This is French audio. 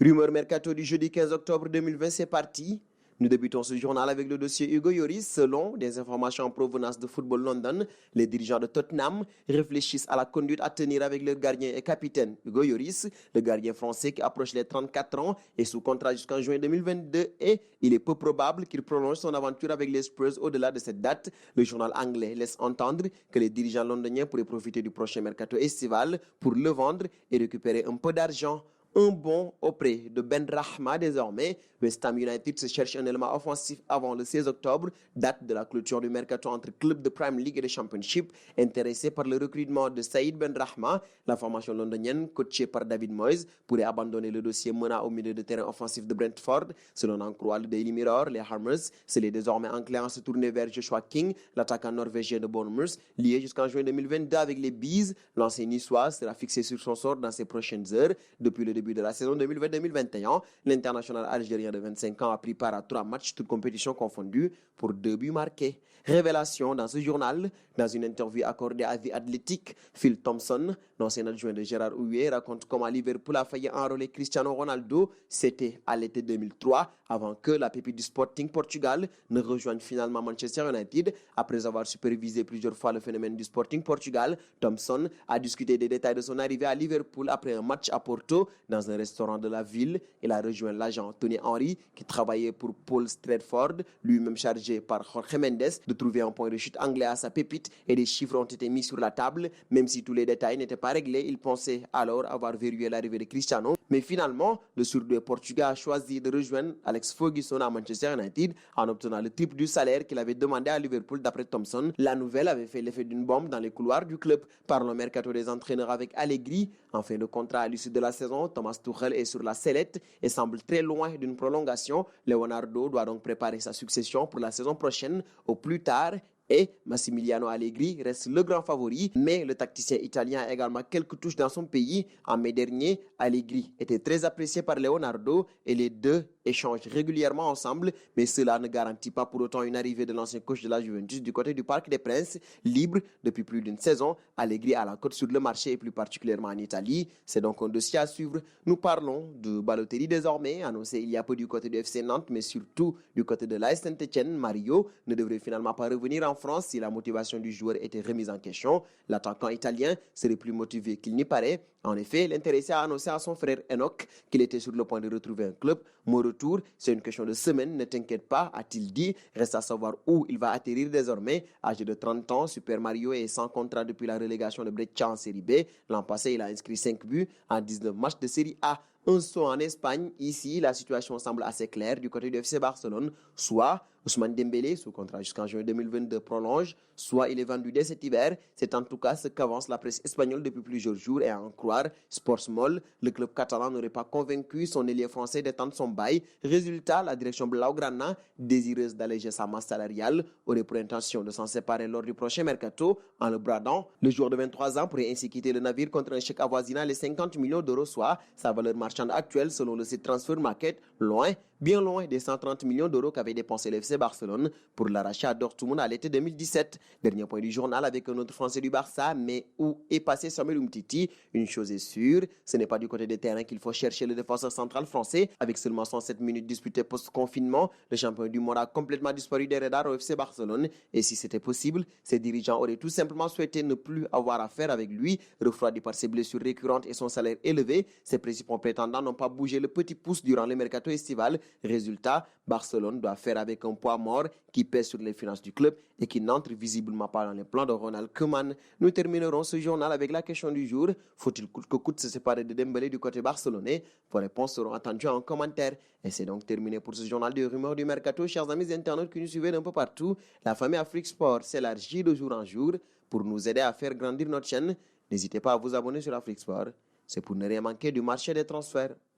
Rumeur mercato du jeudi 15 octobre 2020, c'est parti. Nous débutons ce journal avec le dossier Hugo Lloris. Selon des informations en provenance de Football London, les dirigeants de Tottenham réfléchissent à la conduite à tenir avec leur gardien et capitaine Hugo Lloris, le gardien français qui approche les 34 ans et sous contrat jusqu'en juin 2022. Et il est peu probable qu'il prolonge son aventure avec les Spurs au-delà de cette date. Le journal anglais laisse entendre que les dirigeants londoniens pourraient profiter du prochain mercato estival pour le vendre et récupérer un peu d'argent. Un bon auprès de Ben Rahma désormais. West Ham United se cherche un élément offensif avant le 16 octobre, date de la clôture du mercato entre clubs de Premier League et de Championship. Intéressé par le recrutement de Saïd Ben Rahma, la formation londonienne, coachée par David Moyes, pourrait abandonner le dossier Mona au milieu de terrain offensif de Brentford. Selon en croire le Daily Mirror, les Hammers seraient désormais enclins à se tourner vers Joshua King, l'attaquant norvégien de Bournemouth, lié jusqu'en juin 2022 avec les Bees. L'ancien niçois sera fixé sur son sort dans ces prochaines heures. Depuis le début de la saison 2020-2021, l'international algérien de 25 ans a pris part à 3 matchs, toutes compétitions confondues, pour 2 buts marqués. Révélation dans ce journal, dans une interview accordée à The Athletic, Phil Thompson, l'ancien adjoint de Gérard Houllier, raconte comment Liverpool a failli enrôler Cristiano Ronaldo. C'était à l'été 2003, avant que la pépite du Sporting Portugal ne rejoigne finalement Manchester United. Après avoir supervisé plusieurs fois le phénomène du Sporting Portugal, Thompson a discuté des détails de son arrivée à Liverpool après un match à Porto, dans un restaurant de la ville. Il a rejoint l'agent Tony Henry, qui travaillait pour Paul Stratford, lui-même chargé par Jorge Mendes de trouver un point de chute anglais à sa pépite, et des chiffres ont été mis sur la table. Même si tous les détails n'étaient pas réglés, il pensait alors avoir verrouillé l'arrivée de Cristiano. Mais finalement, le surdoué portugais a choisi de rejoindre Alex Ferguson à Manchester United en obtenant le triple du salaire qu'il avait demandé à Liverpool. D'après Thompson, la nouvelle avait fait l'effet d'une bombe dans les couloirs du club. Parlons mercato des entraîneurs avec Allegri. En fin de contrat à l'issue de la saison, Thomas Tuchel est sur la sellette et semble très loin d'une prolongation. Leonardo doit donc préparer sa succession pour la saison prochaine au plus tard. Et Massimiliano Allegri reste le grand favori, mais le tacticien italien a également quelques touches dans son pays. En mai dernier, Allegri était très apprécié par Leonardo et les deux échangent régulièrement ensemble, mais cela ne garantit pas pour autant une arrivée de l'ancien coach de la Juventus du côté du Parc des Princes. Libre depuis plus d'une saison, Allegri a la cote sur le marché et plus particulièrement en Italie. C'est donc un dossier à suivre. Nous parlons de Balotelli désormais, annoncé il y a peu du côté du FC Nantes, mais surtout du côté de l'AS Saint-Etienne. Mario ne devrait finalement pas revenir en France si la motivation du joueur était remise en question. L'attaquant italien serait plus motivé qu'il n'y paraît. En effet, l'intéressé a annoncé à son frère Enoch qu'il était sur le point de retrouver un club. Mon retour, c'est une question de semaine, ne t'inquiète pas, a-t-il dit. Reste à savoir où il va atterrir désormais. Âgé de 30 ans, Super Mario est sans contrat depuis la relégation de Brescia en Série B. L'an passé, il a inscrit 5 buts en 19 matchs de Série A. Un saut en Espagne. Ici, la situation semble assez claire du côté du FC Barcelone. Soit Ousmane Dembélé, sous contrat jusqu'en juin 2022, prolonge, soit il est vendu dès cet hiver. C'est en tout cas ce qu'avance la presse espagnole depuis plusieurs jours, et à en croire Sportsmol, le club catalan n'aurait pas convaincu son ailier français d'étendre son bail. Résultat, la direction Blaugrana, désireuse d'alléger sa masse salariale, aurait pour intention de s'en séparer lors du prochain mercato en le bradant. Le joueur de 23 ans pourrait ainsi quitter le navire contre un chèque avoisinant les 50 millions d'euros, soit sa valeur marchande actuelle selon le site Transfer Market, loin, bien loin des 130 millions d'euros qu'avait dépensé le FC Barcelone pour l'arracher à Dortmund à l'été 2017. Dernier point du journal avec un autre Français du Barça, mais où est passé Samuel Umtiti? Une chose est sûre, ce n'est pas du côté des terrains qu'il faut chercher le défenseur central français. Avec seulement 107 minutes disputées post-confinement, le champion du monde a complètement disparu des radars au FC Barcelone. Et si c'était possible, ses dirigeants auraient tout simplement souhaité ne plus avoir affaire avec lui. Refroidi par ses blessures récurrentes et son salaire élevé, ses principaux prétendants n'ont pas bougé le petit pouce durant le mercato estival. Résultat, Barcelone doit faire avec un poids mort qui pèse sur les finances du club et qui n'entre visiblement pas dans les plans de Ronald Koeman. Nous terminerons ce journal avec la question du jour. Faut-il coûte que coûte se séparer de Dembélé du côté barcelonais? Vos réponses seront attendues en commentaire. Et c'est donc terminé pour ce journal de rumeurs du mercato. Chers amis internautes qui nous suivent un peu partout, la famille Afrique Sport s'élargit de jour en jour. Pour nous aider à faire grandir notre chaîne, n'hésitez pas à vous abonner sur Afrique Sport. C'est pour ne rien manquer du marché des transferts.